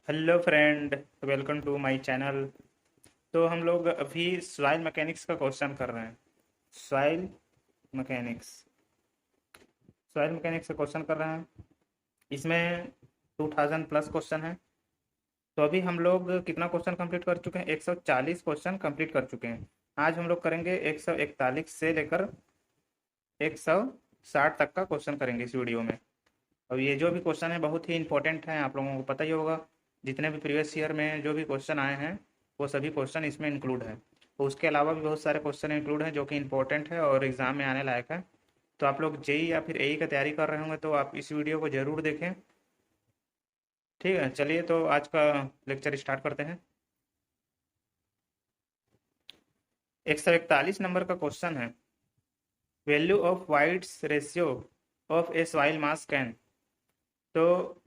Hello friend, welcome to my channel. तो हम लोग अभी सॉइल मैकेनिक्स का क्वेश्चन कर रहे हैं। सॉइल मैकेनिक्स सॉइल मैकेनिक्स का क्वेश्चन कर रहे हैं। इसमें 2000 प्लस क्वेश्चन है। तो अभी हम लोग कितना क्वेश्चन कंप्लीट कर चुके हैं? 140 क्वेश्चन कंप्लीट कर चुके हैं। आज हम लोग करेंगे 141 से लेकर 160 तक का क्वेश्चन करेंगे इस वीडियो में। और ये जो भी क्वेश्चन है बहुत ही इंपॉर्टेंट है, आप लोगों को पता ही होगा। जितने भी प्रीवियस ईयर में जो भी क्वेश्चन आए हैं वो सभी क्वेश्चन इसमें इंक्लूड है। तो उसके अलावा भी बहुत सारे क्वेश्चन इंक्लूड हैं जो कि इंपॉर्टेंट है और एग्ज़ाम में आने लायक है। तो आप लोग जेई या फिर एई का तैयारी कर रहे होंगे तो आप इस वीडियो को ज़रूर देखें। ठीक है, चलिए तो आज का लेक्चर स्टार्ट करते हैं। 141 नंबर का क्वेश्चन है, value of wides ratio of a soil mass can. तो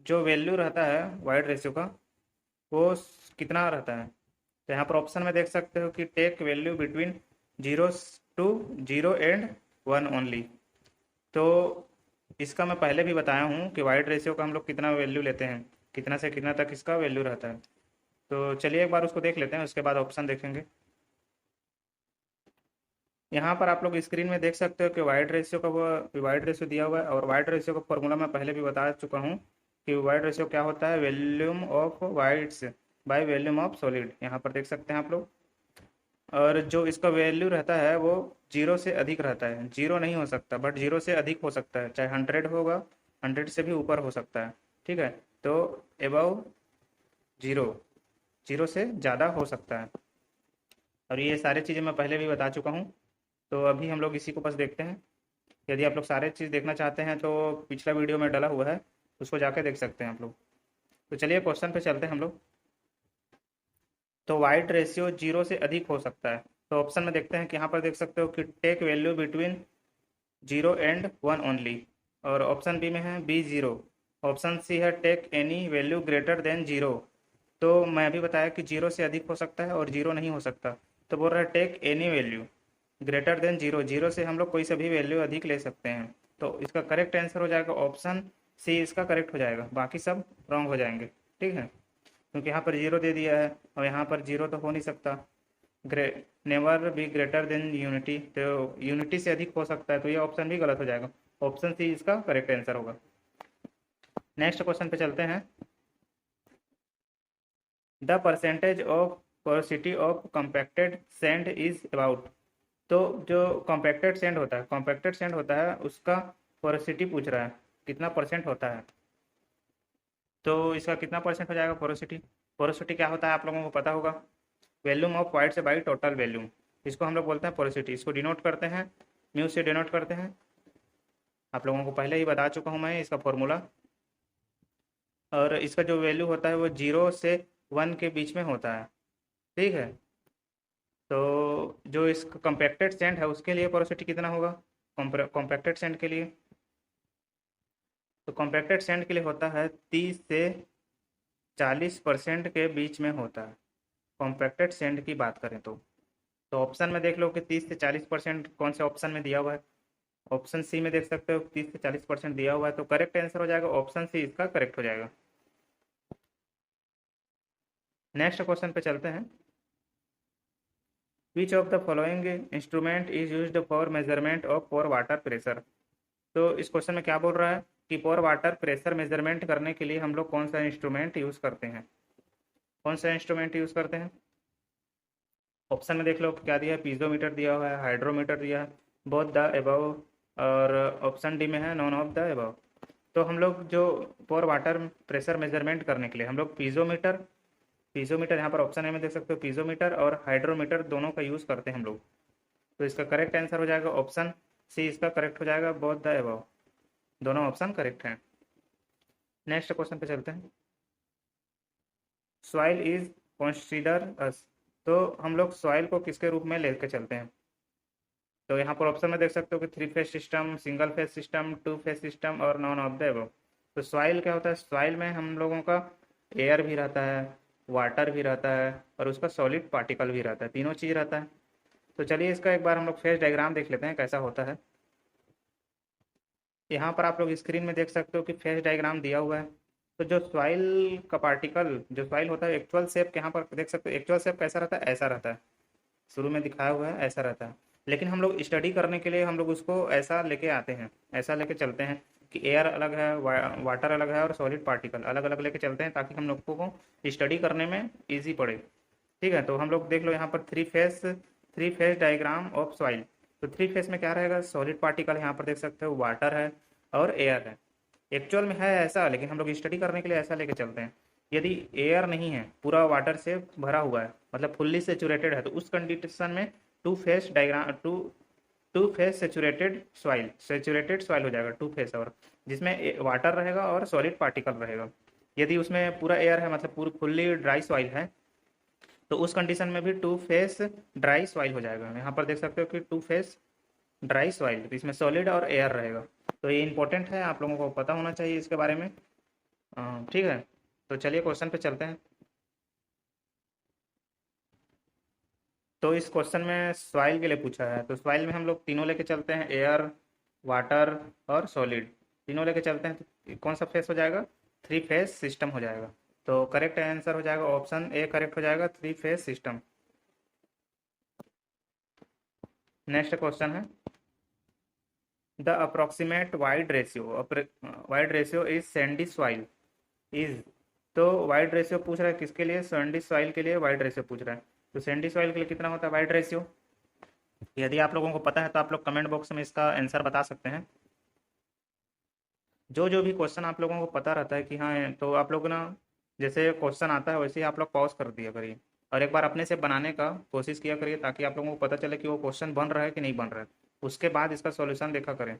जो वैल्यू रहता है वाइड रेशियो का वो कितना रहता है? तो यहाँ पर ऑप्शन में देख सकते हो कि take value between 0 to 0 and 1 only. तो इसका मैं पहले भी बताया हूँ कि वाइड रेशियो का हम लोग कितना वैल्यू लेते हैं, कितना से कितना तक इसका वैल्यू रहता है। तो चलिए एक बार उसको देख लेते हैं, उसके बाद ऑप्शन देखेंगे। यहाँ पर आप लोग स्क्रीन में देख सकते हो कि वाइड रेशियो का वो वाइड रेशियो दिया हुआ है, और वाइड रेशियो का फॉर्मूला मैं पहले भी बता चुका हूँ कि वाइड रेशियो क्या होता है, volume of wides by volume of solid. यहाँ पर देख सकते हैं आप लोग। और जो इसका वैल्यू रहता है वो जीरो से अधिक रहता है। जीरो नहीं हो सकता, बट जीरो से अधिक हो सकता है, चाहे 100 होगा, 100 से भी ऊपर हो सकता है। ठीक है, तो एबव जीरो, जीरो से ज़्यादा हो सकता है। और ये सारी चीज़ें मैं पहले भी बता चुका हूँ। तो अभी हम लोग इसी को बस देखते हैं। यदि आप लोग सारे चीज़ देखना चाहते हैं तो पिछला वीडियो में डला हुआ है, उसको जाके देख सकते हैं आप लोग। तो चलिए क्वेश्चन पे चलते हैं हम लोग। तो वाइड रेशियो जीरो से अधिक हो सकता है। तो ऑप्शन में देखते हैं कि यहाँ पर देख सकते हो कि take value between 0 and 1 only. और ऑप्शन बी में है बी जीरो। ऑप्शन सी है take any value greater than zero. तो मैं अभी बताया कि जीरो से अधिक हो सकता है और जीरो नहीं हो सकता। तो बोल रहा है take any value greater than zero. Zero से हम लोग कोई सा भी वैल्यू अधिक ले सकते हैं। तो इसका करेक्ट आंसर हो जाएगा ऑप्शन सी, इसका करेक्ट हो जाएगा, बाकी सब रॉन्ग हो जाएंगे। ठीक है, क्योंकि यहाँ पर जीरो दे दिया है और यहाँ पर जीरो तो हो नहीं सकता। Grey never be greater than unity, तो यूनिटी से अधिक हो सकता है, तो ये ऑप्शन भी गलत हो जाएगा। ऑप्शन सी इसका करेक्ट आंसर होगा। नेक्स्ट क्वेश्चन पे चलते हैं। The percentage of porosity of compacted sand is about. तो जो कॉम्पैक्टेड सैंड होता है, कॉम्पैक्टेड सैंड होता है उसका पोरोसिटी पूछ रहा है, कितना परसेंट होता है। तो इसका कितना परसेंट हो जाएगा पोरोसिटी? पोरोसिटी क्या होता है आप लोगों को पता होगा, वॉल्यूम ऑफ वाइड से बाई टोटल वॉल्यूम। इसको हम लोग बोलते हैं पोरोसिटी। इसको डिनोट करते हैं, म्यू से डिनोट करते हैं। आप लोगों को पहले ही बता चुका हूँ मैं इसका फॉर्मूला। और इसका जो वैल्यू होता है वो 0 से 1 के बीच में होता है। ठीक है, तो जो इसका कॉम्पैक्टेड सैंड है उसके लिए पोरोसिटी कितना होगा? कॉम्पैक्टेड सैंड के लिए, तो कॉम्पैक्टेड सैंड के लिए होता है 30 से 40% के बीच में होता है, कॉम्पैक्टेड सैंड की बात करें तो ऑप्शन में देख लो कि 30 से 40% कौन से ऑप्शन में दिया हुआ है। ऑप्शन सी में देख सकते हो 30 से 40% दिया हुआ है, तो करेक्ट आंसर हो जाएगा ऑप्शन सी, इसका करेक्ट हो जाएगा। नेक्स्ट क्वेश्चन पे चलते हैं। Which of the following instrument is used for measurement of pore water pressure. तो इस क्वेश्चन में क्या बोल रहा है कि पोर वाटर प्रेशर मेजरमेंट करने के लिए हम लोग कौन सा इंस्ट्रूमेंट यूज़ करते हैं, कौन सा इंस्ट्रूमेंट यूज़ करते हैं। ऑप्शन में देख लो क्या दिया है, पीजोमीटर दिया हुआ है, हाइड्रोमीटर दिया है, बोथ द एबव, और ऑप्शन डी में है नॉन ऑफ द एबव। तो हम लोग जो पोर वाटर प्रेशर मेजरमेंट करने के लिए हम लोग पीजोमीटर, पीजोमीटर यहाँ पर ऑप्शन ए में देख सकते हो, पीजोमीटर और हाइड्रोमीटर दोनों का यूज़ करते हैं हम लोग। तो इसका करेक्ट आंसर हो जाएगा ऑप्शन सी, इसका करेक्ट हो जाएगा, बोथ द एबव, दोनों ऑप्शन करेक्ट हैं। नेक्स्ट क्वेश्चन पे चलते हैं। सॉइल इज कंसीडर अस। तो हम लोग सॉइल को किसके रूप में लेकर चलते हैं? तो यहाँ पर ऑप्शन में देख सकते हो कि 3 phase system, single phase system, 2 phase system और नॉन ऑफ द एबव। तो सॉइल क्या होता है? सॉइल में हम लोगों का एयर भी रहता है, वाटर भी रहता है और उसका सॉलिड पार्टिकल भी रहता है, तीनों चीज़ रहता है। तो चलिए इसका एक बार हम लोग फेज डायग्राम देख लेते हैं कैसा होता है। यहाँ पर आप लोग स्क्रीन में देख सकते हो कि फेज डायग्राम दिया हुआ है। तो जो सॉइल का पार्टिकल, जो सॉइल होता है एक्चुअल शेप, यहाँ पर देख सकते हो एक्चुअल शेप कैसा रहता है, ऐसा रहता है, शुरू में दिखाया हुआ है ऐसा रहता है। लेकिन हम लोग स्टडी करने के लिए हम लोग उसको ऐसा लेके आते हैं, ऐसा लेके चलते हैं कि एयर अलग है, वाटर अलग है और सॉलिड पार्टिकल अलग अलग लेके चलते हैं, ताकि हम लोग को स्टडी करने में ईजी पड़े। ठीक है, तो हम लोग देख लो यहाँ पर three phase diagram of soil. तो थ्री फेस में क्या रहेगा, सॉलिड पार्टिकल यहाँ पर देख सकते हो, वाटर है और एयर है। एक्चुअल में है ऐसा, लेकिन हम लोग स्टडी करने के लिए ऐसा लेके चलते हैं। यदि एयर नहीं है, पूरा वाटर से भरा हुआ है, मतलब फुल्ली सेचुरेटेड है, तो उस कंडीशन में टू फेस सेचुरेटेड सॉइल हो जाएगा, टू फेस, और जिसमें वाटर रहेगा और सॉलिड पार्टिकल रहेगा। यदि उसमें पूरा एयर है, मतलब पूरी फुल्ली ड्राई सॉइल है, तो उस कंडीशन में भी टू फेस ड्राई सॉइल हो जाएगा। यहाँ पर देख सकते हो कि टू फेस ड्राई सॉइल, तो इसमें सॉलिड और एयर रहेगा। तो ये इंपॉर्टेंट है, आप लोगों को पता होना चाहिए इसके बारे में। ठीक है, तो चलिए क्वेश्चन पे चलते हैं। तो इस क्वेश्चन में सॉइल के लिए पूछा है, तो सॉइल में हम लोग तीनों लेके चलते हैं, एयर, वाटर और सॉलिड, तीनों लेके चलते हैं। तो कौन सा फेस हो जाएगा, थ्री फेस सिस्टम हो जाएगा। तो करेक्ट आंसर हो जाएगा ऑप्शन ए, करेक्ट हो जाएगा, three phase system. Next question है, the approximate void ratio is sandy soil is. तो वाइड रेशियो पूछ रहा है किसके लिए, सैंडी सॉइल के लिए वाइड रेशियो पूछ रहा है। तो सैंडी सॉइल के लिए कितना होता है वाइड रेशियो, यदि आप लोगों को पता है तो आप लोग कमेंट बॉक्स में इसका आंसर बता सकते हैं। जो जो भी क्वेश्चन आप लोगों को पता रहता है कि हाँ, तो आप लोग ना, जैसे क्वेश्चन आता है वैसे ही आप लोग पॉज कर दिया करिए और एक बार अपने से बनाने का कोशिश किया करिए, ताकि आप लोगों को पता चले कि वो क्वेश्चन बन रहा है कि नहीं बन रहा है। उसके बाद इसका सॉल्यूशन देखा करें।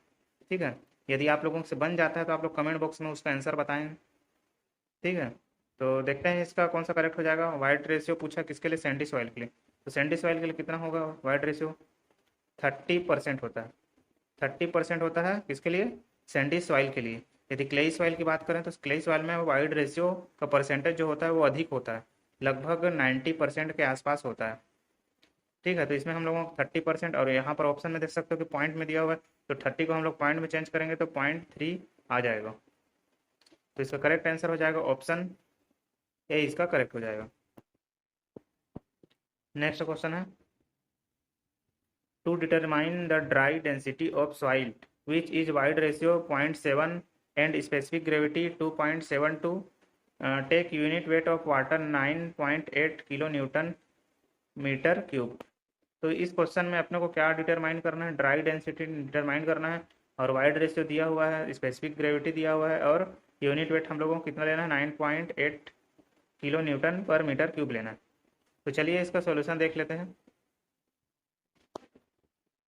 ठीक है, यदि आप लोगों से बन जाता है तो आप लोग कमेंट बॉक्स में उसका आंसर बताएं। ठीक है, तो देखते हैं इसका कौन सा करेक्ट हो जाएगा। वाइड रेशियो पूछा किसके लिए, सैंडी सॉइल के लिए। तो सैंडी सॉइल के लिए कितना होगा वाइड रेशियो, 30% होता है। 30% होता है किसके लिए, सैंडी सॉइल के लिए। यदि क्लेई सॉइल की बात करें तो क्लेई सॉइल में वाइड रेशियो का परसेंटेज जो होता है वो अधिक होता है, लगभग 90% के आसपास होता है। ठीक है, तो इसमें हम लोगों को 30%, और यहाँ पर ऑप्शन में देख सकते हो कि पॉइंट में दिया हुआ है, तो 30 को हम लोग पॉइंट में चेंज करेंगे तो 0.3 आ जाएगा। तो इसका करेक्ट आंसर हो जाएगा ऑप्शन ए, इसका करेक्ट हो जाएगा। नेक्स्ट क्वेश्चन है, to determine the dry density of soil which is wide ratio 0.7 and specific gravity 2.72, take unit weight of water 9.8 kilo newton metre cube. तो इस क्वेश्चन में अपने को क्या डिटरमाइन करना है, ड्राई डेंसिटी डिटरमाइन करना है, और वाइड रेशियो दिया हुआ है, स्पेसिफिक ग्रेविटी दिया हुआ है, और यूनिट वेट हम लोगों को कितना लेना है, 9.8 किलो न्यूटन पर मीटर क्यूब लेना है। तो चलिए इसका सॉल्यूशन देख लेते हैं।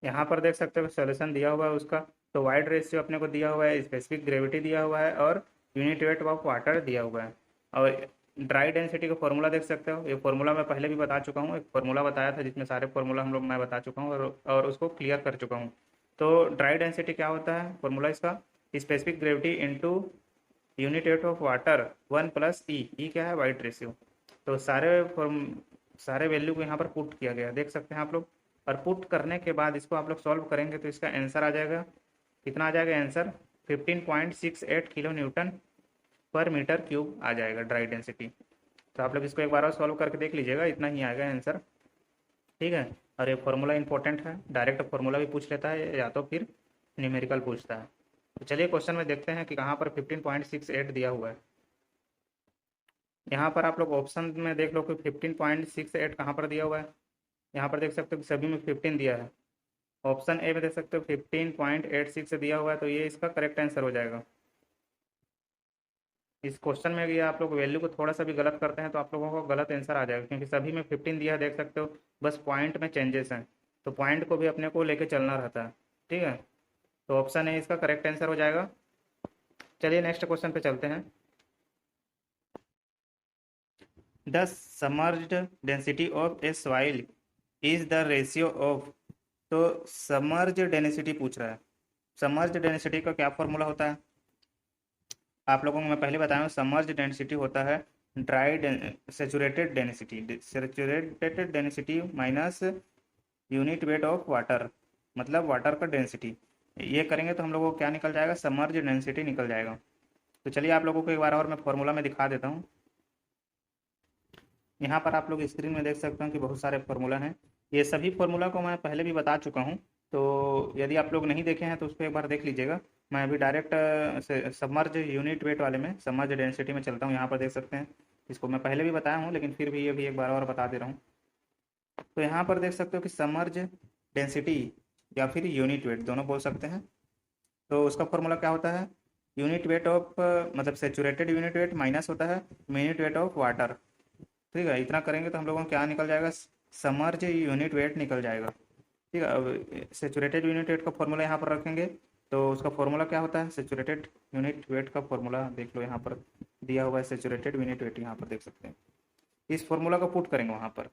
यहाँ पर देख सकते हो सॉल्यूशन दिया हुआ है उसका। तो वाइड रेशियो अपने को दिया हुआ है, स्पेसिफिक ग्रेविटी दिया हुआ है, और यूनिट वेट ऑफ वाटर दिया हुआ है। और ड्राई डेंसिटी का फॉर्मूला देख सकते हो, ये फॉर्मूला मैं पहले भी बता चुका हूँ, एक फॉर्मूला बताया था जिसमें सारे फॉर्मूला हम लोग मैं बता चुका हूँ और उसको क्लियर कर चुका हूँ। तो ड्राई डेंसिटी क्या होता है, फॉर्मूला इसका specific gravity into unit weight of water 1 plus e क्या है, वाइड रेशियो। तो सारे वैल्यू को यहाँ पर पुट किया गया, देख सकते हैं आप लोग। और पुट करने के बाद इसको आप लोग सॉल्व करेंगे तो इसका आंसर आ जाएगा, कितना आ जाएगा आंसर, 15.68 किलो न्यूटन पर मीटर क्यूब आ जाएगा ड्राई डेंसिटी। तो आप लोग इसको एक बार और सॉल्व करके देख लीजिएगा, इतना ही आएगा आंसर। ठीक है, और ये फॉर्मूला इंपॉर्टेंट है, डायरेक्ट फॉर्मूला भी पूछ लेता है या तो फिर न्यूमेरिकल पूछता है। तो चलिए क्वेश्चन में देखते हैं कि कहाँ पर 15.68 दिया हुआ है। यहाँ पर आप लोग ऑप्शन में देख लो कि 15.68 कहाँ पर दिया हुआ है। यहाँ पर देख सकते हो कि सभी में 15 दिया है। ऑप्शन ए में देख सकते हो 15.86 दिया हुआ है, तो ये इसका करेक्ट आंसर हो जाएगा। इस क्वेश्चन में अगर आप लोग वैल्यू को थोड़ा सा भी गलत करते हैं तो आप लोगों को गलत आंसर आ जाएगा, क्योंकि सभी में 15 दिया है, देख सकते हो, बस पॉइंट में चेंजेस हैं, तो पॉइंट को भी अपने को लेके चलना रहता है। ठीक है, तो ऑप्शन ए इसका करेक्ट आंसर हो जाएगा। चलिए नेक्स्ट क्वेश्चन पे चलते हैं। The submerged density of a soil is the ratio of. तो सबमर्ज डेंसिटी पूछ रहा है, सबमर्ज डेंसिटी का क्या फॉर्मूला होता है, आप लोगों को मैं पहले बताया हूँ। सबमर्ज डेंसिटी होता है saturated density minus unit weight of water, मतलब वाटर का डेंसिटी। ये करेंगे तो हम लोगों को क्या निकल जाएगा, सबमर्ज डेंसिटी निकल जाएगा। तो चलिए आप लोगों को एक बार और मैं फॉर्मूला में दिखा देता हूँ। यहाँ पर आप लोग स्क्रीन में देख सकते हैं कि बहुत सारे फार्मूला हैं। ये सभी फार्मूला को मैं पहले भी बता चुका हूँ, तो यदि आप लोग नहीं देखे हैं तो उसको एक बार देख लीजिएगा। मैं अभी डायरेक्ट सबमर्ज यूनिट वेट वाले में, सबमर्ज डेंसिटी में चलता हूँ। यहाँ पर देख सकते हैं, इसको मैं पहले भी बताया हूँ लेकिन फिर भी ये भी एक बार और बता दे रहा हूँ। तो यहाँ पर देख सकते हो कि सबमर्ज डेंसिटी या फिर यूनिट वेट दोनों बोल सकते हैं। तो उसका फॉर्मूला क्या होता है, यूनिट वेट ऑफ मतलब सेचुरेटेड यूनिट वेट माइनस होता है मिनट वेट ऑफ वाटर। ठीक है, इतना करेंगे तो हम लोगों को क्या निकल जाएगा, समर्ज यूनिट वेट निकल जाएगा। ठीक है, अब सेचुरेटेड यूनिट वेट का फॉर्मूला यहाँ पर रखेंगे। तो उसका फॉर्मूला क्या होता है, सेचुरेटेड यूनिट वेट का फॉर्मूला देख लो, यहाँ पर दिया हुआ है सेचुरेटेड यूनिट वेट, यहाँ पर देख सकते हैं। इस फॉर्मूला को पुट करेंगे वहाँ पर,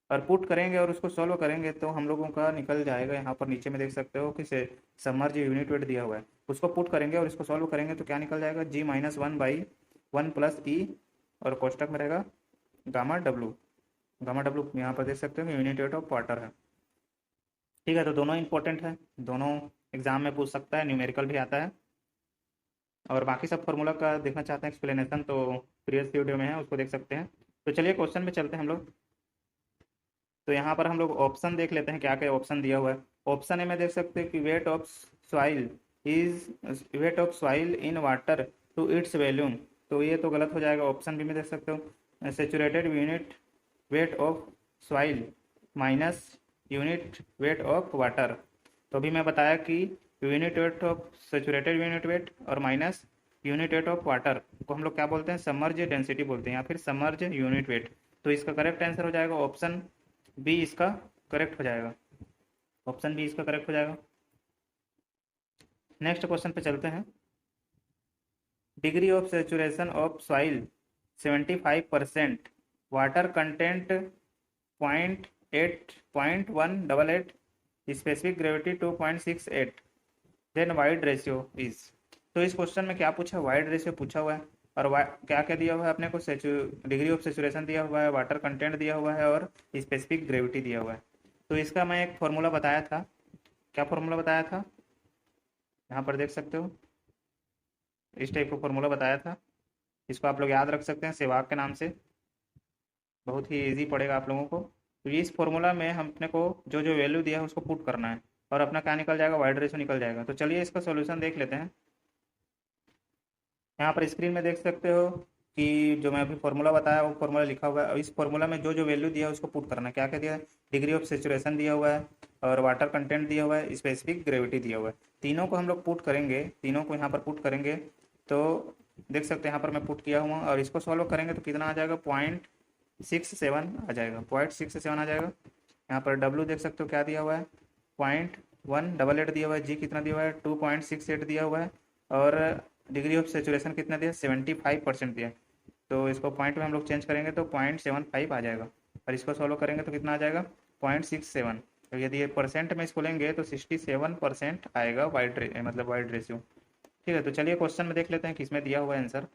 और पुट करेंगे और उसको सॉल्व करेंगे तो हम लोगों का निकल जाएगा। यहाँ पर नीचे में देख सकते हो कि समर्ज यूनिट वेट दिया हुआ है, उसको पुट करेंगे और इसको सॉल्व करेंगे तो क्या निकल जाएगा, G-1/1 प्लस ई, और कोष्टक में रहेगा गामा डब्लू। गामा डब्लू यहाँ पर देख सकते हो यूनिट वेट ऑफ वाटर है। ठीक है, तो दोनों इंपॉर्टेंट है, दोनों एग्जाम में पूछ सकता है, न्यूमेरिकल भी आता है। और बाकी सब फार्मूला का देखना चाहते हैं एक्सप्लेनेशन तो प्रीवियस वीडियो में है, उसको देख सकते हैं। तो चलिए क्वेश्चन में चलते हैं हम लोग। तो यहाँ पर हम लोग ऑप्शन देख लेते हैं, क्या क्या ऑप्शन दिया हुआ है। ऑप्शन ए में देख सकते हैं कि weight of soil in water to its volume, तो ये तो गलत हो जाएगा। ऑप्शन बी में देख सकते हो saturated unit weight of soil minus unit weight of water. तो अभी मैं बताया कि unit weight of saturated unit weight और minus unit weight of water को हम लोग क्या बोलते हैं, समर्ज डेंसिटी बोलते हैं या फिर समर्ज यूनिट वेट। तो इसका करेक्ट आंसर हो जाएगा ऑप्शन बी, इसका करेक्ट हो जाएगा, ऑप्शन बी इसका करेक्ट हो जाएगा। नेक्स्ट क्वेश्चन पे चलते हैं। Degree of saturation of soil 75%, water content 0.188, specific gravity 2.68, then void ratio is. तो इस क्वेश्चन में क्या पूछा, वाइड रेशियो पूछा हुआ है, और क्या क्या दिया हुआ है अपने को, डिग्री ऑफ सेचुरेशन दिया हुआ है, वाटर कंटेंट दिया हुआ है और स्पेसिफिक ग्रेविटी दिया हुआ है। तो इसका मैं एक फॉर्मूला बताया था, क्या फॉर्मूला बताया था, यहाँ पर देख सकते हो इस टाइप का फॉर्मूला बताया था। इसको आप लोग याद रख सकते हैं सेवाग के नाम से, बहुत ही ईजी पड़ेगा आप लोगों को। तो इस फॉर्मूला में हम अपने को जो जो वैल्यू दिया है उसको पुट करना है और अपना क्या निकल जाएगा, वाइड रेशियो निकल जाएगा। तो चलिए इसका सोल्यूशन देख लेते हैं। यहाँ पर स्क्रीन में देख सकते हो कि जो मैं अभी फॉर्मूला बताया वो फॉर्मूला लिखा हुआ है, और इस फॉर्मूला में जो जो वैल्यू दिया है उसको पुट करना है। क्या क्या दिया है, डिग्री ऑफ सेचुरेशन दिया हुआ है और वाटर कंटेंट दिया हुआ है, स्पेसिफिक ग्रेविटी दिया हुआ है। तीनों को हम लोग पुट करेंगे, तीनों को यहाँ पर पुट करेंगे तो देख सकते हैं यहाँ पर मैं पुट किया हुआ, और इसको सॉल्व करेंगे तो कितना आ जाएगा, 0.67 आ जाएगा, 0.67 आ जाएगा। यहाँ पर डब्ल्यू देख सकते हो क्या दिया हुआ है, 0.188 दिया हुआ है, जी कितना दिया हुआ है, 2.68 दिया हुआ है, और डिग्री ऑफ सेचुरेशन कितना दिया, 75% दिया। तो इसको पॉइंट में हम लोग चेंज करेंगे तो 0.75 आ जाएगा, और इसको सॉल्व करेंगे तो कितना आ जाएगा, 0.67। तो यदि ये परसेंट में इसको लेंगे तो 67% आएगा मतलब वाइड रेशियो। ठीक है, तो चलिए क्वेश्चन में देख लेते हैं किसमें दिया हुआ है आंसर।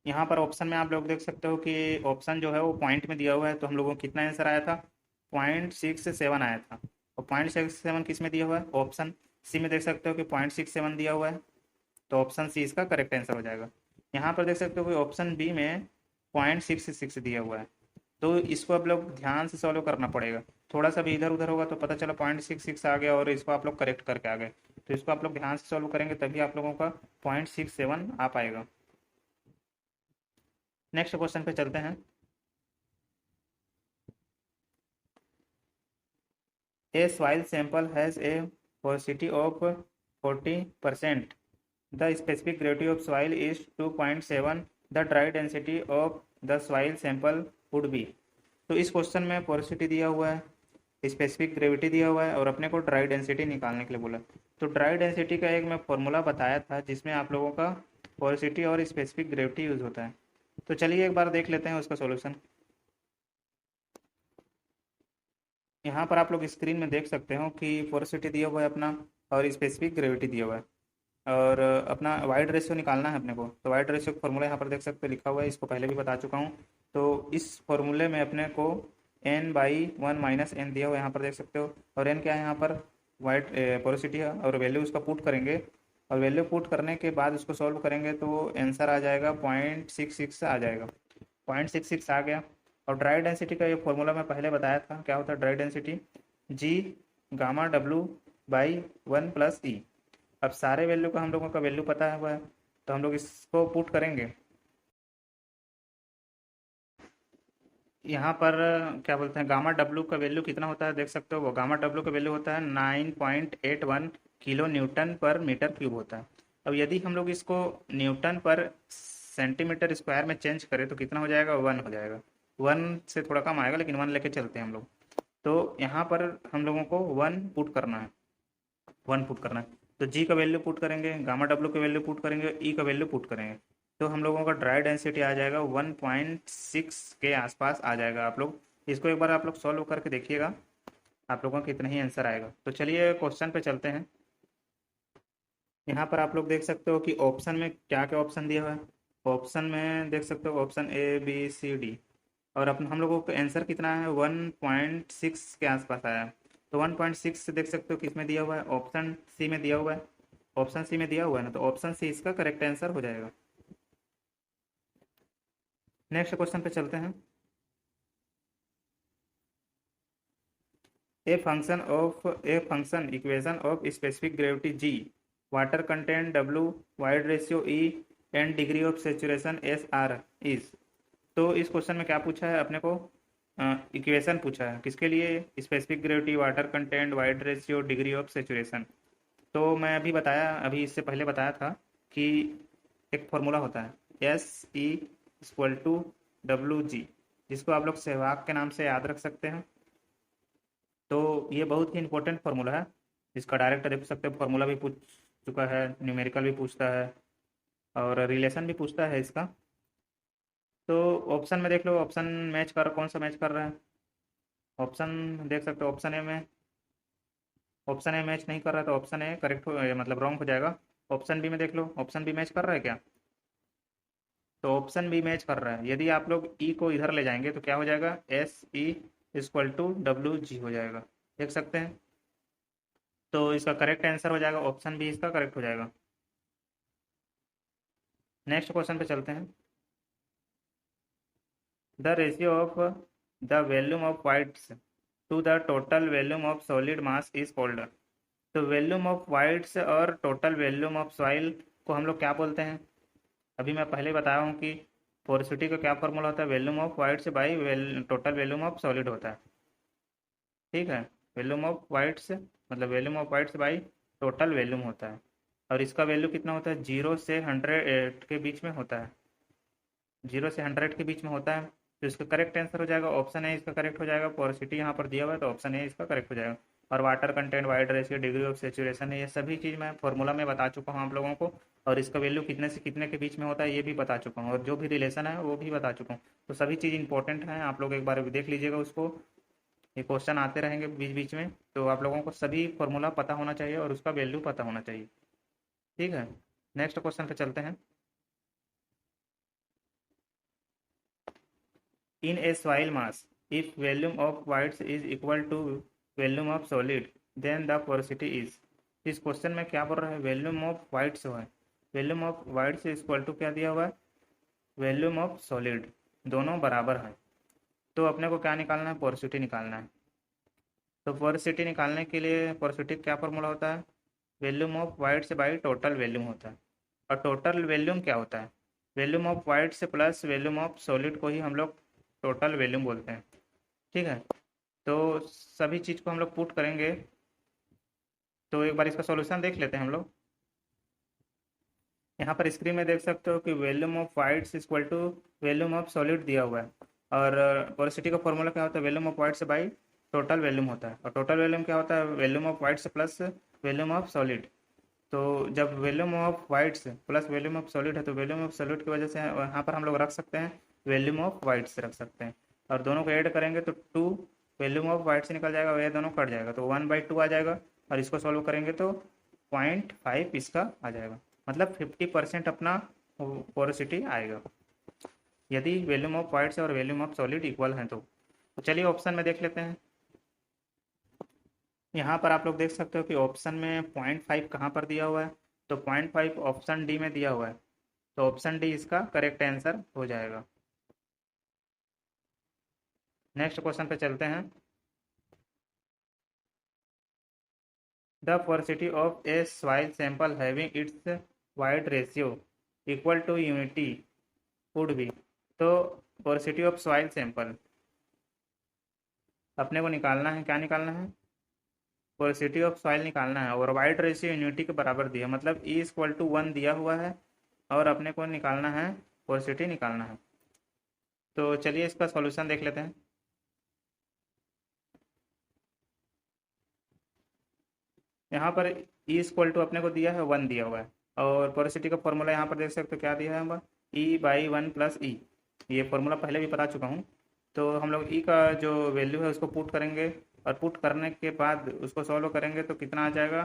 यहाँ पर ऑप्शन में आप लोग देख सकते हो कि ऑप्शन जो है वो पॉइंट में दिया हुआ है, तो हम लोगों को कितना आंसर आया था, 0.67 आया था। और 0.67 किस में दिया हुआ है, ऑप्शन सी में देख सकते हो कि 0.67 दिया हुआ है, तो ऑप्शन सी इसका करेक्ट आंसर हो जाएगा। यहाँ पर देख सकते हो कि ऑप्शन बी में 0.66 दिया हुआ है, तो इसको आप लोग ध्यान से सॉल्व करना पड़ेगा। थोड़ा सा भी इधर उधर होगा तो पता चला 0.66 आ गया और इसको आप लोग करेक्ट करके आ गए। तो इसको आप लोग ध्यान से सॉल्व करेंगे तभी आप लोगों का 0.67 आ पाएगा। नेक्स्ट क्वेश्चन पे चलते हैं। A soil sample has a porosity of 40%, the specific gravity of soil is 2.7, the dry density of the soil sample would be. तो इस क्वेश्चन में पोरोसिटी दिया हुआ है, स्पेसिफिक ग्रेविटी दिया हुआ है और अपने को ड्राई डेंसिटी निकालने के लिए बोला। तो ड्राई डेंसिटी का एक मैं फॉर्मूला बताया था जिसमें आप लोगों का पोरोसिटी और स्पेसिफिक ग्रेविटी यूज होता है। तो चलिए एक बार देख लेते हैं उसका सॉल्यूशन। यहाँ पर आप लोग स्क्रीन में देख सकते हो कि पोरोसिटी दिया हुआ है अपना और स्पेसिफिक ग्रेविटी दिया हुआ है, और अपना वाइड रेशियो निकालना है अपने को। तो वाइड रेशियो का फॉर्मूला यहाँ पर देख सकते हो लिखा हुआ है, इसको पहले भी बता चुका हूँ। तो इस फॉर्मूले में अपने को n/1 माइनस एन दिया हुआ है, यहाँ पर देख सकते हो, और n क्या है यहाँ पर, वाइड पोरोसिटी है, और वैल्यू उसका पुट करेंगे और वैल्यू पुट करने के बाद उसको सॉल्व करेंगे तो आंसर आ जाएगा 0.66 आ जाएगा। 0.66 आ गया। और ड्राई डेंसिटी का ये फॉर्मूला मैं पहले बताया था, क्या होता है dry density, ji gamma W by 1 + ई। अब सारे वैल्यू का हम लोगों का वैल्यू पता हुआ है, तो हम लोग इसको पुट करेंगे। यहाँ पर क्या बोलते हैं, गामा डब्लू का वैल्यू कितना होता है देख सकते हो, वो गामा डब्लू का वैल्यू होता है 9.81 किलो न्यूटन पर मीटर क्यूब होता है। अब यदि हम लोग इसको न्यूटन पर सेंटीमीटर स्क्वायर में चेंज करें तो कितना हो जाएगा, 1 हो जाएगा। 1 से थोड़ा कम आएगा, लेकिन 1 लेके चलते हैं हम लोग। तो यहाँ पर हम लोगों को 1 पुट करना है, 1 पुट करना है। तो जी का वैल्यू पुट करेंगे, गामा डब्लू का वैल्यू पुट करेंगे, ई का वैल्यू पुट करेंगे। तो हम लोगों का ड्राई डेंसिटी आ जाएगा 1.6 के आसपास आ जाएगा। आप लोग इसको एक बार आप लोग सॉल्व करके देखिएगा, आप लोगों का कितना ही आंसर आएगा। तो चलिए क्वेश्चन पे चलते हैं। यहाँ पर आप लोग देख सकते हो कि ऑप्शन में क्या क्या ऑप्शन दिया हुआ है। ऑप्शन में देख सकते हो option A B C D, और अपन हम लोगों का आंसर कितना है, 1.6 के आसपास आया है। तो 1.6 से देख सकते हो किसमें दिया हुआ है, ऑप्शन सी में दिया हुआ है। ऑप्शन सी में दिया हुआ है ना, तो ऑप्शन सी इसका करेक्ट आंसर हो जाएगा। नेक्स्ट क्वेश्चन पे चलते हैं। A function equation of specific gravity G, water content W, void ratio E and degree of saturation SR is. तो इस क्वेश्चन में क्या पूछा है अपने को, इक्वेशन पूछा है किसके लिए, specific gravity, water content, void ratio, degree of saturation. तो मैं अभी इससे पहले बताया था कि एक फॉर्मूला होता है SE = जिसको आप लोग सहवाग के नाम से याद रख सकते हैं। तो ये बहुत ही इंपॉर्टेंट फार्मूला है, इसका डायरेक्ट देख सकते हो, फार्मूला भी पूछ चुका है, न्यूमेरिकल भी पूछता है और रिलेशन भी पूछता है इसका। तो ऑप्शन में देख लो, ऑप्शन मैच कर, कौन सा मैच कर रहा है। ऑप्शन देख सकते हो, ऑप्शन ए मैच नहीं कर रहा है, तो ऑप्शन ए करेक्ट हो, मतलब रॉन्ग हो जाएगा। ऑप्शन बी में देख लो, ऑप्शन बी मैच कर रहा है क्या, तो ऑप्शन बी मैच कर रहा है। यदि आप लोग ई को इधर ले जाएंगे तो क्या हो जाएगा, SE = WG हो जाएगा, देख सकते हैं। तो इसका करेक्ट आंसर हो जाएगा ऑप्शन बी, इसका करेक्ट हो जाएगा। नेक्स्ट क्वेश्चन पे चलते हैं। The ratio of the volume of voids to the total volume of solid mass is called. तो वॉल्यूम ऑफ वाइट्स और टोटल वॉल्यूम ऑफ सॉइल को हम लोग क्या बोलते हैं। अभी मैं पहले बताया हूँ कि पोरोसिटी का क्या फॉर्मूला होता है, volume of whites by total volume of solid होता है। ठीक है, वॉल्यूम ऑफ वाइट्स मतलब volume of whites by total volume होता है। और इसका वैल्यू कितना होता है, 0 से 100 के बीच में होता है, 0 से 100 के बीच में होता है। तो इसका करेक्ट आंसर हो जाएगा ऑप्शन ए, इसका करेक्ट हो जाएगा। पोरोसिटी यहाँ पर दिया हुआ है तो ऑप्शन ए इसका करेक्ट हो जाएगा। और water content, void ratio, degree of saturation है, ये सभी चीज़ मैं फॉर्मूला में बता चुका हूँ आप लोगों को। और इसका वैल्यू कितने से कितने के बीच में होता है ये भी बता चुका हूँ, और जो भी रिलेशन है वो भी बता चुका हूँ। तो सभी चीज़ इंपॉर्टेंट हैं, आप लोग एक बार देख लीजिएगा उसको, ये क्वेश्चन आते रहेंगे बीच बीच में। तो आप लोगों को सभी फॉर्मूला पता होना चाहिए और उसका वैल्यू पता होना चाहिए। ठीक है, नेक्स्ट क्वेश्चन पे चलते हैं। In a soil mass, if volume of whites is equal to volume of solid, then the porosity is। इस क्वेश्चन में क्या बोल रहा है, वॉल्यूम ऑफ वाइट्स है, volume of voids equal to क्या दिया हुआ है, वॉल्यूम ऑफ सॉलिड, दोनों बराबर हैं। तो अपने को क्या निकालना है, पोरोसिटी निकालना है। तो पोरोसिटी निकालने के लिए पोरोसिटी क्या फॉर्मूला होता है, volume of whites by total volume होता है। और टोटल वॉल्यूम क्या होता है, volume of whites plus volume of solid को ही हम लोग टोटल वॉल्यूम बोलते हैं। ठीक है, तो सभी चीज़ को हम लोग पुट करेंगे। तो एक बार इसका सॉल्यूशन देख लेते हैं हम लोग। यहाँ पर स्क्रीन में देख सकते हो कि volume of voids equal to volume of solid दिया हुआ है। और पोरोसिटी का फॉर्मूला क्या होता है, volume of whites by total volume होता है। और टोटल वॉल्यूम क्या होता है, volume of whites plus volume of solid. तो जब volume of whites plus volume of solid है तो वॉल्यूम ऑफ सॉलिड की वजह से यहाँ पर हम लोग रख सकते हैं वॉल्यूम ऑफ वाइट्स रख सकते हैं। और दोनों को ऐड करेंगे तो 2 वॉल्यूम ऑफ वाइट्स निकल जाएगा, और ये दोनों कट जाएगा तो 1/2 आ जाएगा। और इसको सॉल्व करेंगे तो 0.5 इसका आ जाएगा, मतलब 50% अपना पोरोसिटी आएगा यदि वॉल्यूम ऑफ वाइट्स और वॉल्यूम ऑफ सॉलिड इक्वल हैं तो चलिए ऑप्शन में देख लेते हैं। यहाँ पर आप लोग देख सकते हो कि ऑप्शन में 0.5 कहाँ पर दिया हुआ है, तो 0.5 ऑप्शन डी में दिया हुआ है, तो ऑप्शन डी इसका करेक्ट आंसर हो जाएगा। नेक्स्ट क्वेश्चन पे चलते हैं। The porosity of a soil sample having its void ratio equal to unity would be. तो पोरोसिटी ऑफ सॉइल सैंपल अपने को निकालना है, क्या निकालना है, पोरोसिटी ऑफ सॉइल निकालना है, और वाइड रेशियो यूनिटी के बराबर दिया, मतलब ई इक्वल टू 1 दिया हुआ है और अपने को निकालना है, पोरोसिटी निकालना है। तो चलिए इसका सॉल्यूशन देख लेते हैं। यहाँ पर ई इक्वल टू अपने को दिया है 1 दिया हुआ है, और पोरोसिटी का फॉर्मूला यहाँ पर देख सकते हो क्या दिया है हमारा, ई बाई 1 प्लस ई। ये फॉर्मूला पहले भी बता चुका हूँ। तो हम लोग ई का जो वैल्यू है उसको पुट करेंगे, और पुट करने के बाद उसको सॉल्व करेंगे तो कितना आ जाएगा,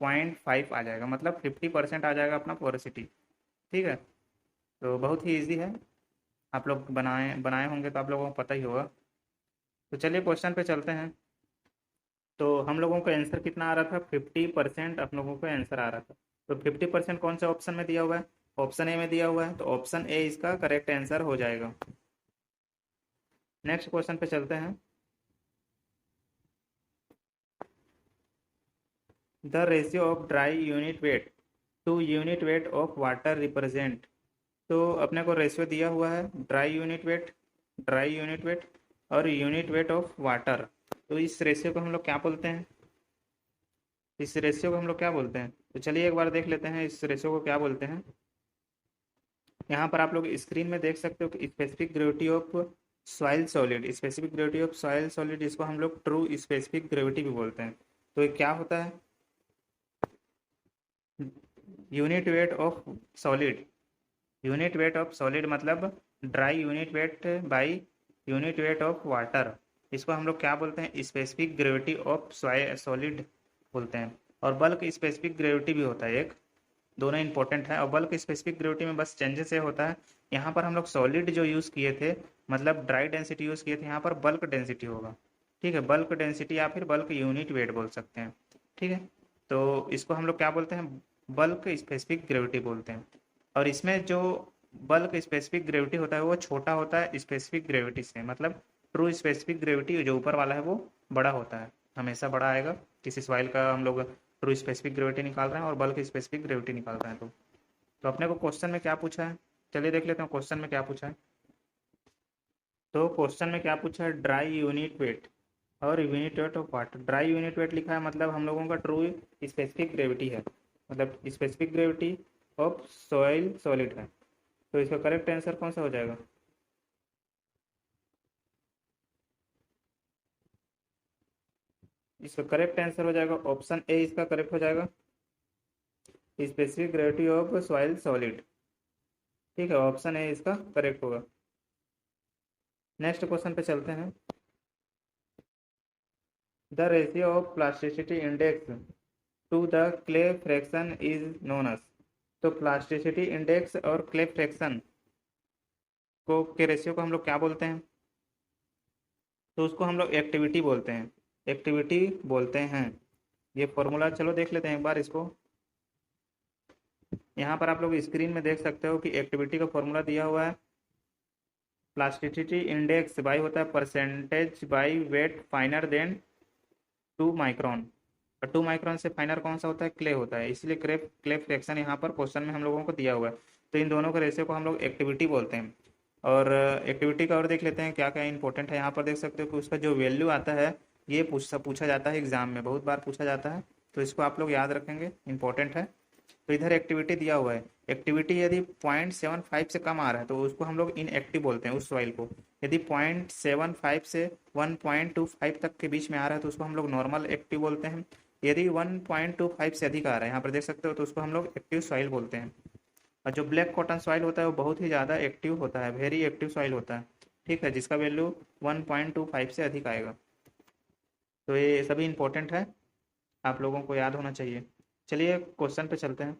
0.5 आ जाएगा, मतलब 50% आ जाएगा अपना पोरोसिटी। ठीक है, तो बहुत ही ईजी है, आप लोग बनाए बनाए होंगे तो आप लोगों को पता ही होगा। तो चलिए क्वेश्चन पे चलते हैं। तो हम लोगों का आंसर कितना आ रहा था, 50% आप लोगों का आंसर आ रहा था। तो 50% कौन से ऑप्शन में दिया हुआ है, ऑप्शन ए में दिया हुआ है, तो ऑप्शन ए इसका करेक्ट आंसर हो जाएगा। नेक्स्ट क्वेश्चन पे चलते हैं। The ratio of dry unit weight to unit weight of water represent. तो अपने को रेशियो दिया हुआ है ड्राई यूनिट वेट और यूनिट वेट ऑफ वाटर। तो इस रेशियो को हम लोग क्या बोलते हैं, इस रेशियो को हम लोग क्या बोलते हैं, तो चलिए एक बार देख लेते हैं इस रेशियो को क्या बोलते हैं। यहाँ पर आप लोग स्क्रीन में देख सकते हो कि specific gravity of soil solid, specific gravity of soil solid, इसको हम लोग ट्रू स्पेसिफिक ग्रेविटी भी बोलते हैं। तो ये क्या होता है, unit weight of solid, unit weight of solid मतलब dry unit weight by unit weight of water, इसको हम लोग क्या बोलते हैं, स्पेसिफिक ग्रेविटी ऑफ सॉलिड बोलते हैं। और बल्क स्पेसिफिक ग्रेविटी भी होता है एक, दोनों इंपॉर्टेंट है। और बल्क स्पेसिफिक ग्रेविटी में बस चेंजेस ये होता है, यहाँ पर हम लोग सॉलिड जो यूज़ किए थे, मतलब ड्राई डेंसिटी यूज़ किए थे, यहाँ पर बल्क डेंसिटी होगा। ठीक है, बल्क डेंसिटी या फिर बल्क यूनिट वेट बोल सकते हैं। ठीक है, तो इसको हम लोग क्या बोलते हैं, बल्क स्पेसिफिक ग्रेविटी बोलते हैं। और इसमें जो बल्क स्पेसिफिक ग्रेविटी होता है वो छोटा होता है स्पेसिफिक ग्रेविटी से, मतलब ट्रू स्पेसिफिक ग्रेविटी जो ऊपर वाला है वो बड़ा होता है, हमेशा बड़ा आएगा। किसी सॉइल का हम लोग ट्रू स्पेसिफिक ग्रेविटी निकाल रहे हैं और बल्क स्पेसिफिक ग्रेविटी निकाल रहे हैं। तो अपने को क्वेश्चन में क्या पूछा है, चलिए देख लेते हैं क्वेश्चन में क्या पूछा है। तो क्वेश्चन में क्या पूछा है, ड्राई यूनिट वेट और unit weight of water. Dry unit wait लिखा है, मतलब हम लोगों का ट्रू स्पेसिफिक ग्रेविटी है, मतलब specific gravity of soil solid है। तो इसका करेक्ट आंसर कौन सा हो जाएगा, इसका करेक्ट आंसर हो जाएगा ऑप्शन ए, इसका करेक्ट हो जाएगा, specific gravity of soil solid. ठीक है, ऑप्शन ए इसका करेक्ट होगा। नेक्स्ट क्वेश्चन पे चलते हैं। The ratio of plasticity index to the clay fraction is known as. तो प्लास्टिसिटी इंडेक्स और क्ले फ्रैक्शन को के रेशियो को हम लोग क्या बोलते हैं, तो उसको हम लोग एक्टिविटी बोलते हैं, एक्टिविटी बोलते हैं। ये फॉर्मूला चलो देख लेते हैं एक बार इसको। यहाँ पर आप लोग स्क्रीन में देख सकते हो कि एक्टिविटी का फॉर्मूला दिया हुआ है, प्लास्टिसिटी इंडेक्स बाई होता है percentage by weight finer than 2 micron. और 2 माइक्रॉन से फाइनर कौन सा होता है, क्ले होता है, इसलिए क्ले फ्रैक्शन यहाँ पर क्वेश्चन में हम लोगों को दिया हुआ है। तो इन दोनों के रेशियो को हम लोग एक्टिविटी बोलते हैं। और एक्टिविटी का और देख लेते हैं क्या क्या इंपॉर्टेंट है। यहाँ पर देख सकते हो कि उसका जो वैल्यू आता है ये पूछा जाता है एग्जाम में, बहुत बार पूछा जाता है, तो इसको आप लोग याद रखेंगे, इंपॉर्टेंट है। तो इधर एक्टिविटी दिया हुआ है, एक्टिविटी यदि 0.75 से कम आ रहा है तो उसको हम लोग इनएक्टिव बोलते हैं उस सॉइल को। यदि 0.75 से 1.25 तक के बीच में आ रहा है तो उसको हम लोग नॉर्मल एक्टिव बोलते हैं। यदि 1.25 से अधिक आ रहा है, यहाँ पर देख सकते हो, तो उसको हम लोग एक्टिव सॉइल बोलते हैं। और जो ब्लैक कॉटन सॉइल होता है वो बहुत ही ज़्यादा एक्टिव होता है, वेरी एक्टिव सॉइल होता है। ठीक है, जिसका वैल्यू 1.25 से अधिक आएगा। तो ये सभी इंपॉर्टेंट है, आप लोगों को याद होना चाहिए। चलिए क्वेश्चन पे चलते हैं।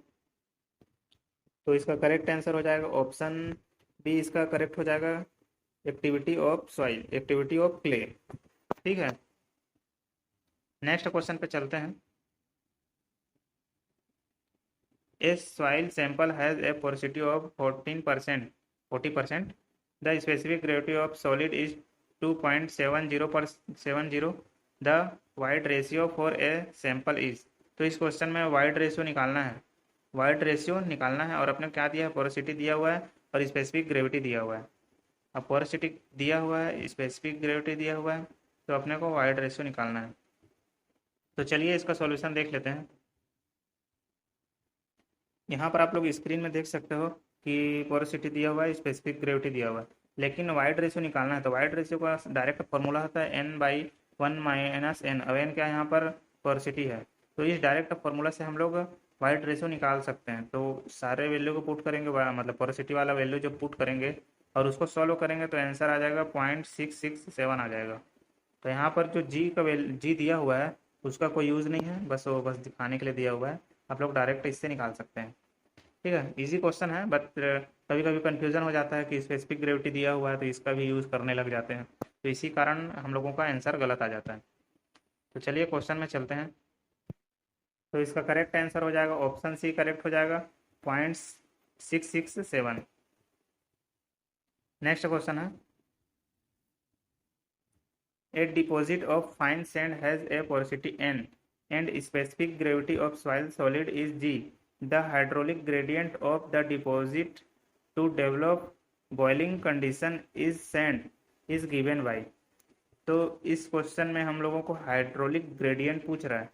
तो इसका करेक्ट आंसर हो जाएगा ऑप्शन बी, इसका करेक्ट हो जाएगा activity of soil, activity of clay. ठीक है, नेक्स्ट क्वेश्चन पे चलते हैं। A soil sample has a porosity of 40%, the specific gravity of solid is 2.70 the void ratio for a sample is. तो इस क्वेश्चन में वाइड रेशियो निकालना है, वाइड रेशियो निकालना है और अपने क्या दिया है, पोरोसिटी दिया हुआ है और स्पेसिफिक ग्रेविटी दिया हुआ है। अब पोरोसिटी दिया हुआ है, स्पेसिफिक ग्रेविटी दिया हुआ है, तो अपने को वाइड रेशियो निकालना है। तो चलिए इसका सॉल्यूशन देख लेते हैं। यहाँ पर आप लोग स्क्रीन में देख सकते हो कि पोरोसिटी दिया हुआ है, स्पेसिफिक ग्रेविटी दिया हुआ है, लेकिन वाइड रेशियो निकालना है। तो वाइड रेशियो का डायरेक्ट फॉर्मूला होता है n/1 - n। अब n क्या यहाँ पर पोरोसिटी है, तो इस डायरेक्ट फार्मूला से हम लोग वाइड रेशियो निकाल सकते हैं। तो सारे वैल्यू को पुट करेंगे, मतलब पोरोसिटी वाला वैल्यू जो पुट करेंगे और उसको सॉल्व करेंगे तो आंसर आ जाएगा 0.667 आ जाएगा। तो यहाँ पर जो जी दिया हुआ है उसका कोई यूज़ नहीं है, बस वो बस दिखाने के लिए दिया हुआ है। आप लोग डायरेक्ट इससे निकाल सकते हैं। ठीक है, इजी क्वेश्चन है, बट कभी कभी कंफ्यूजन हो जाता है कि स्पेसिफिक ग्रेविटी दिया हुआ है तो इसका भी यूज़ करने लग जाते हैं, तो इसी कारण हम लोगों का आंसर गलत आ जाता है। तो चलिए क्वेश्चन में चलते हैं। तो इसका करेक्ट आंसर हो जाएगा ऑप्शन सी करेक्ट हो जाएगा, 0.667। नेक्स्ट क्वेश्चन है, a deposit of fine sand has a porosity n and specific gravity of soil solid is g. The hydraulic gradient of the deposit to develop boiling condition is sand is given by। तो इस question में हम लोगों को hydraulic gradient पूछ रहा है,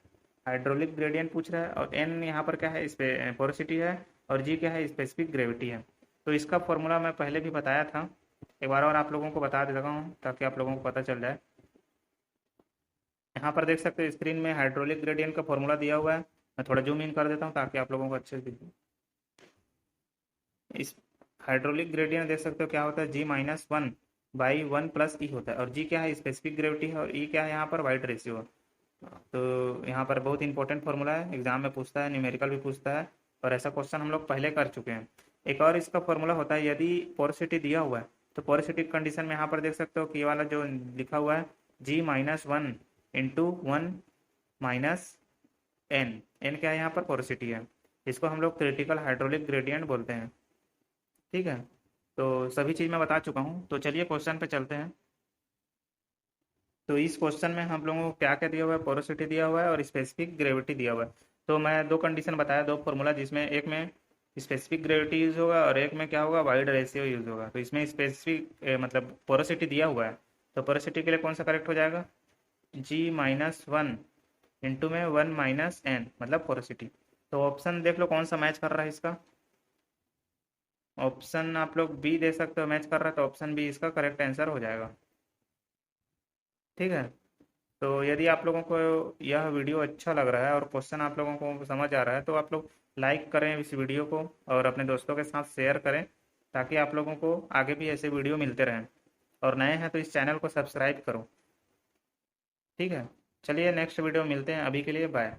hydraulic gradient पूछ रहा है और n यहाँ पर क्या है, इस पे पोरोसिटी है और g क्या है, स्पेसिफिक ग्रेविटी है। तो इसका फॉर्मूला मैं पहले भी बताया था, एक बार और आप लोगों को बता देता हूँ ताकि आप लोगों को पता चल जाए। यहाँ पर देख सकते हो स्क्रीन में हाइड्रोलिक ग्रेडियंट का फॉर्मूला दिया हुआ है। मैं थोड़ा जूम इन कर देता हूँ ताकि आप लोगों को अच्छे से दिखे। इस हाइड्रोलिक ग्रेडियंट देख सकते हो क्या होता है, G-1/1 + E होता है और G क्या है, स्पेसिफिक ग्रेविटी है और E क्या है यहाँ पर, वाइड रेशियो। तो यहाँ पर बहुत इंपॉर्टेंट फॉर्मूला है, एग्जाम में पूछता है, न्यूमेरिकल भी पूछता है और ऐसा क्वेश्चन हम लोग पहले कर चुके हैं। एक और इसका फॉर्मूला होता है, यदि पोरोसिटी दिया हुआ है तो पोरोसिटी कंडीशन में यहाँ पर देख सकते हो कि ये वाला जो लिखा हुआ है G-1 × 1 - n। n क्या है यहाँ पर, पोरोसिटी है। इसको हम लोग क्रिटिकल हाइड्रोलिक ग्रेडियंट बोलते हैं। ठीक है, तो सभी चीज़ मैं बता चुका हूँ। तो चलिए क्वेश्चन पे चलते हैं। तो इस क्वेश्चन में हम लोगों को क्या क्या दिया हुआ है, पोरोसिटी दिया हुआ है और स्पेसिफिक ग्रेविटी दिया हुआ है। तो मैं दो कंडीशन बताया, दो फॉर्मूला, जिसमें एक में स्पेसिफिक ग्रेविटी यूज़ होगा और एक में क्या होगा, वाइड रेशियो यूज़ होगा। तो इसमें स्पेसिफिक मतलब पोरोसिटी दिया हुआ है, तो पोरोसिटी के लिए कौन सा करेक्ट हो जाएगा, G-1 इंटू में 1 - n मतलब पोरोसिटी। तो ऑप्शन देख लो कौन सा मैच कर रहा है इसका, ऑप्शन आप लोग बी दे सकते हो, मैच कर रहा है तो ऑप्शन बी इसका करेक्ट आंसर हो जाएगा। ठीक है, तो यदि आप लोगों को यह वीडियो अच्छा लग रहा है और क्वेश्चन आप लोगों को समझ आ रहा है तो आप लोग लाइक करें इस वीडियो को और अपने दोस्तों के साथ शेयर करें, ताकि आप लोगों को आगे भी ऐसे वीडियो मिलते रहें। और नए हैं तो इस चैनल को सब्सक्राइब करो। ठीक है, चलिए नेक्स्ट वीडियो मिलते हैं, अभी के लिए बाय।